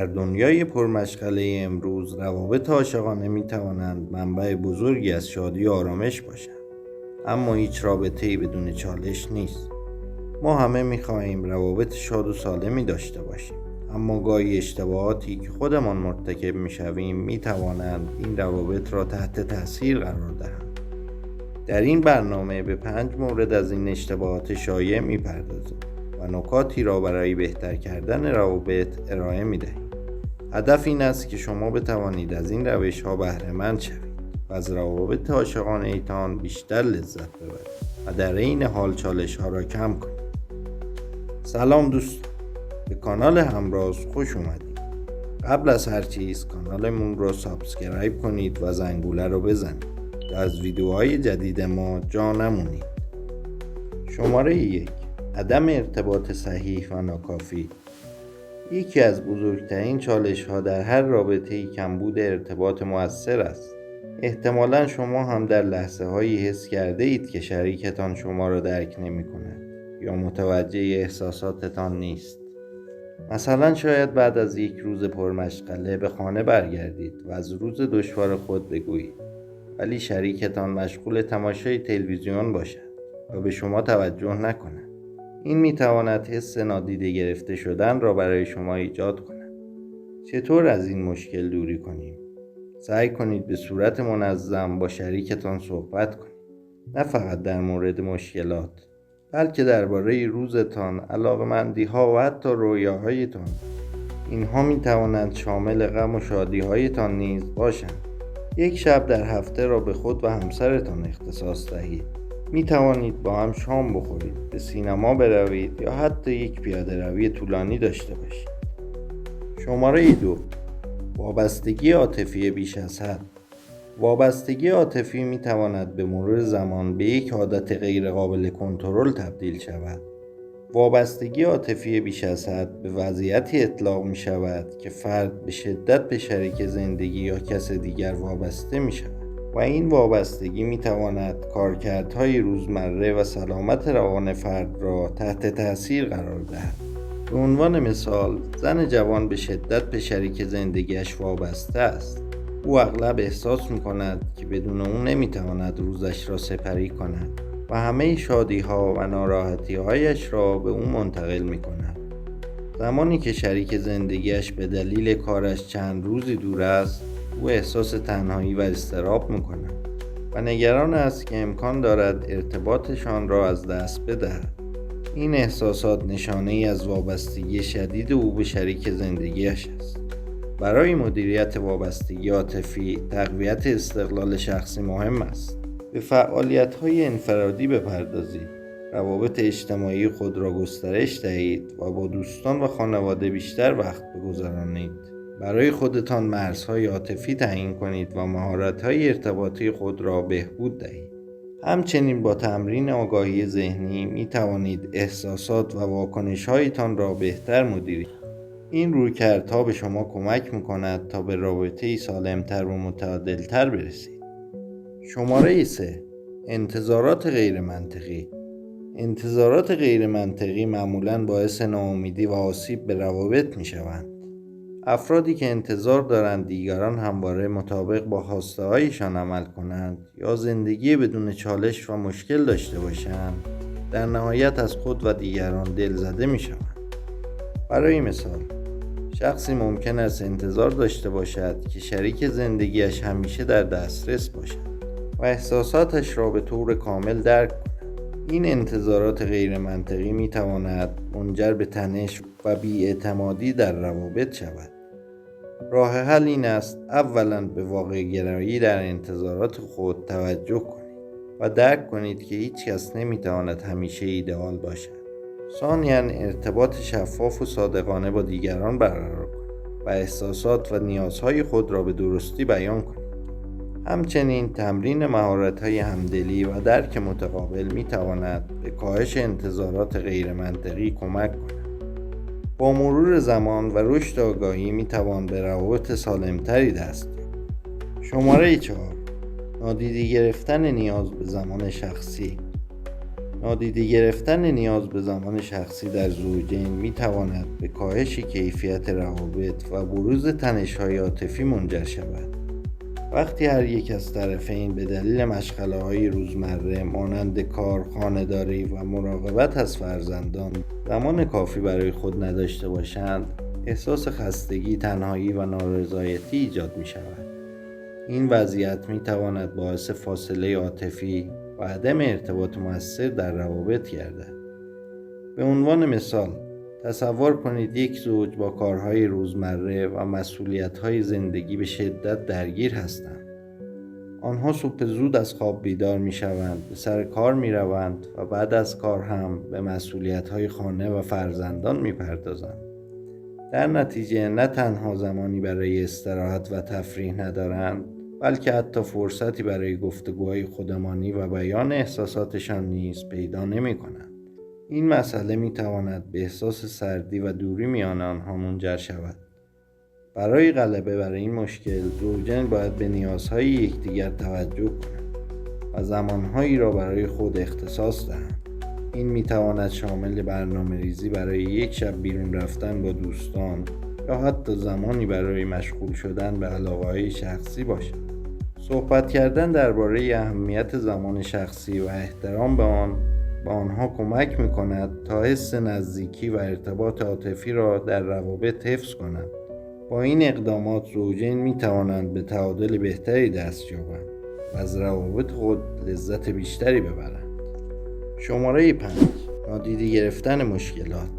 در دنیای پرمشغله امروز روابط عاشقانه می توانند منبع بزرگی از شادی و آرامش باشند، اما هیچ رابطه‌ای بدون چالش نیست. ما همه می خواهیم روابط شاد و سالمی داشته باشیم، اما گاهی اشتباهاتی که خودمان مرتکب می شویم می توانند این روابط را تحت تاثیر قرار دهند. در این برنامه به 5 مورد از این اشتباهات شایع می پردازیم و نکاتی را برای بهتر کردن روابط ارائه می دهیم. هدف این است که شما بتوانید از این روش ها بهره مند شوید و از روابط عاشقانه ایتان بیشتر لذت ببرید و در این حال چالش ها را کم کنید. سلام دوستان، به کانال همراز خوش اومدید. قبل از هر چیز کانالمون رو سابسکرایب کنید و زنگوله رو بزنید تا از ویدیوهای جدید ما جا نمونید. شماره 1: عدم ارتباط صحیح و ناکافی. یکی از بزرگترین چالش ها در هر رابطه‌ای کمبود ارتباط مؤثر است. احتمالاً شما هم در لحظه هایی حس کرده اید که شریکتان شما را درک نمی کند یا متوجه احساساتتان نیست. مثلا شاید بعد از یک روز پرمشغله به خانه برگردید و از روز دشوار خود بگویید، ولی شریکتان مشغول تماشای تلویزیون باشد و به شما توجه نکند. این میتواند حس نادیده گرفته شدن را برای شما ایجاد کند. چطور از این مشکل دوری کنیم؟ سعی کنید به صورت منظم با شریکتان صحبت کنید، نه فقط در مورد مشکلات، بلکه درباره روزتان، علاقمندی‌ها و حتی رویاهایتان. اینها میتوانند شامل غم و شادی‌هایتان نیز باشند. یک شب در هفته را به خود و همسرتان اختصاص دهید. می توانید با هم شام بخورید، به سینما بروید یا حتی یک پیاده روی طولانی داشته باشید. شماره 2: وابستگی عاطفی بیش از حد. وابستگی عاطفی می تواند به مرور زمان به یک عادت غیر قابل کنترل تبدیل شود. وابستگی عاطفی بیش از حد به وضعیتی اطلاق می شود که فرد به شدت به شریک زندگی یا کس دیگر وابسته می شود و این وابستگی می تواند کارکردهای روزمره و سلامت روان فرد را تحت تاثیر قرار دهد. به عنوان مثال، زن جوان به شدت به شریک زندگیش وابسته است. او اغلب احساس می کند که بدون او نمی تواند روزش را سپری کند و همه شادی ها و ناراحتی هایش را به او منتقل می کند. زمانی که شریک زندگیش به دلیل کارش چند روزی دور است، او احساس تنهایی و اضطراب می کند و نگران است که امکان دارد ارتباطشان را از دست بدهد. این احساسات نشانه ای از وابستگی شدید او به شریک زندگیش است. برای مدیریت وابستگی عاطفی، تقویت استقلال شخصی مهم است. به فعالیت‌های انفرادی بپردازید. روابط اجتماعی خود را گسترش دهید و با دوستان و خانواده بیشتر وقت بگذرانید. برای خودتان مرزهای عاطفی تعیین کنید و مهارت‌های ارتباطی خود را بهبود دهید. همچنین با تمرین آگاهی ذهنی می توانید احساسات و واکنش‌هایتان را بهتر مدیریت کنید. این رویکردها به شما کمک می‌کند تا به رابطه‌ای سالم‌تر و متعادل‌تر برسید. شماره 3: انتظارات غیر منطقی. انتظارات غیر منطقی معمولاً باعث ناامیدی و آسیب به روابط می‌شوند. افرادی که انتظار دارند دیگران همواره مطابق با خواسته‌هایشان عمل کنند یا زندگی بدون چالش و مشکل داشته باشند، در نهایت از خود و دیگران دلزده می‌شوند. برای مثال، شخصی ممکن است انتظار داشته باشد که شریک زندگیش همیشه در دسترس باشد و احساساتش را به طور کامل درک کند. این انتظارات غیر منطقی می تواند منجر به تنش و بی‌اعتمادی در روابط شود. راه حل این است اولاً به واقع گرایی در انتظارات خود توجه کنید و درک کنید که هیچ کس نمی تواند همیشه ایدئال باشد. ثانیاً ارتباط شفاف و صادقانه با دیگران برقرار کنید و احساسات و نیازهای خود را به درستی بیان کنید. همچنین تمرین مهارت‌های همدلی و درک متقابل می‌تواند به کاهش انتظارات غیر منطقی کمک کند. با مرور زمان و رشد آگاهی می‌توان به روابط سالم‌تری دست یافت. شماره 4: نادیده گرفتن نیاز به زمان شخصی. نادیده گرفتن نیاز به زمان شخصی در زوجین میتواند به کاهش کیفیت روابط و بروز تنش‌های عاطفی منجر شود. وقتی هر یک از طرفین به دلیل مشغله‌های روزمره مانند کار، خانه‌داری و مراقبت از فرزندان زمان کافی برای خود نداشته باشند، احساس خستگی، تنهایی و نارضایتی ایجاد می‌شود. این وضعیت می‌تواند باعث فاصله عاطفی و عدم ارتباط مؤثر در روابط گردد. به عنوان مثال، تصور کنید یک زوج با کارهای روزمره و مسئولیت‌های زندگی به شدت درگیر هستند. آنها صبح زود از خواب بیدار می‌شوند، به سر کار می‌روند و بعد از کار هم به مسئولیت‌های خانه و فرزندان می‌پردازند. در نتیجه نه تنها زمانی برای استراحت و تفریح ندارند، بلکه حتی فرصتی برای گفتگوهای خودمانی و بیان احساساتشان نیز پیدا نمی‌کنند. این مسئله می‌تواند به احساس سردی و دوری میان آنها منجر شود. برای غلبه بر این مشکل، زوجین باید به نیازهای یکدیگر توجه کنند و زمانهایی را برای خود اختصاص دهند. این می‌تواند شامل برنامه‌ریزی برای یک شب بیرون رفتن با دوستان یا حتی زمانی برای مشغول شدن به علاقه‌های شخصی باشد. صحبت کردن درباره اهمیت زمان شخصی و احترام به آنها کمک می‌کند تا حس نزدیکی و ارتباط عاطفی را در روابط حفظ کنند. با این اقدامات زوجین می‌توانند به تعادل بهتری دست یابند و از روابط خود لذت بیشتری ببرند. شماره 5. نادیده گرفتن مشکلات.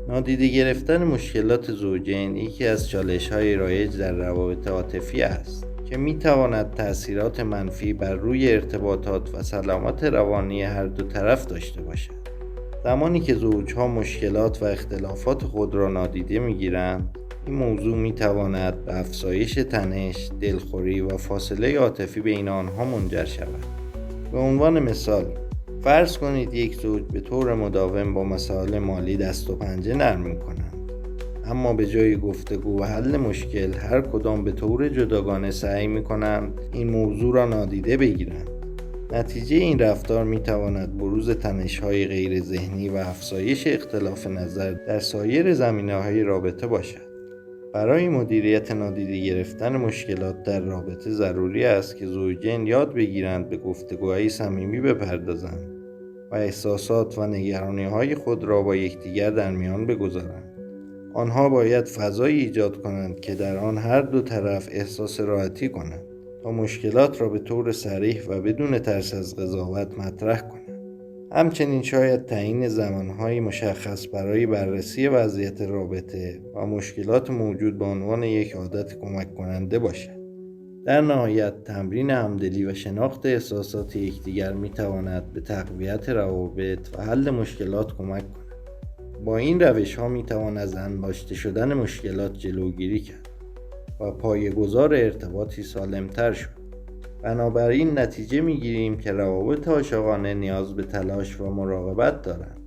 نادیده گرفتن مشکلات زوجین یکی از چالش‌های رایج در روابط عاطفی است که می‌تواند تأثیرات منفی بر روی ارتباطات و سلامت روانی هر دو طرف داشته باشد. زمانی که زوج‌ها مشکلات و اختلافات خود را نادیده می‌گیرند، این موضوع می‌تواند به افزایش تنش، دلخوری و فاصله عاطفی بین آنها منجر شود. به عنوان مثال، فرض کنید یک زوج به طور مداوم با مسائل مالی دست و پنجه نرم می‌کنند، اما به جای گفتگو و حل مشکل هر کدام به طور جداگانه سعی می‌کنند این موضوع را نادیده بگیرند. نتیجه این رفتار می‌تواند بروز تنش‌های غیر ذهنی و افزایش اختلاف نظر در سایر زمینه‌های رابطه باشد. برای مدیریت نادیده گرفتن مشکلات در رابطه ضروری است که زوجین یاد بگیرند به گفتگوهای صمیمی بپردازند و احساسات و نگرانی‌های خود را با یکدیگر در میان بگذارند. آنها باید فضایی ایجاد کنند که در آن هر دو طرف احساس راحتی کنند تا مشکلات را به طور صریح و بدون ترس از قضاوت مطرح کنند. همچنین شاید تعیین زمانهای مشخص برای بررسی وضعیت رابطه و مشکلات موجود به عنوان یک عادت کمک کننده باشد. در نهایت، تمرین همدلی و شناخت احساسات یکدیگر می‌تواند به تقویت روابط و حل مشکلات کمک کند. با این روش‌ها می‌توان از انباشته شدن مشکلات جلوگیری کرد و پایه‌گذار ارتباطی سالم‌تر شد. بنابراین نتیجه می‌گیریم که روابط عاشقانه نیاز به تلاش و مراقبت دارند.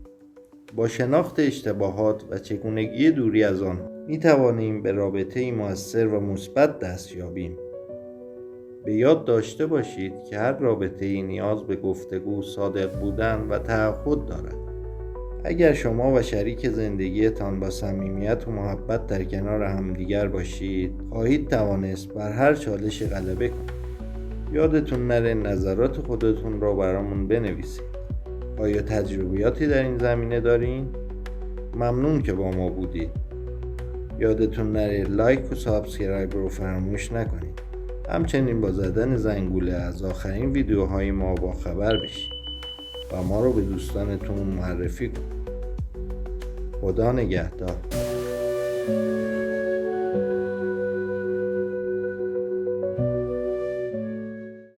با شناخت اشتباهات و چگونگی دوری از آنها می‌توانیم به رابطه‌ای مؤثر و مثبت دست یابیم. به یاد داشته باشید که هر رابطه‌ای نیاز به گفتگو، صادق بودن و تعهد دارد. اگر شما و شریک زندگیتان با صمیمیت و محبت در کنار همدیگر باشید، خواهید توانست بر هر چالش غلبه کنید. یادتون نره نظرات خودتون را برامون بنویسید. آیا تجربیاتی در این زمینه دارین؟ ممنون که با ما بودید. یادتون نره لایک و سابسکرایب رو فراموش نکنید. همچنین با زدن زنگوله از آخرین ویدیوهای ما با خبر بشید و ما رو به دوستانتون معرفی کنید. خدا نگهدار.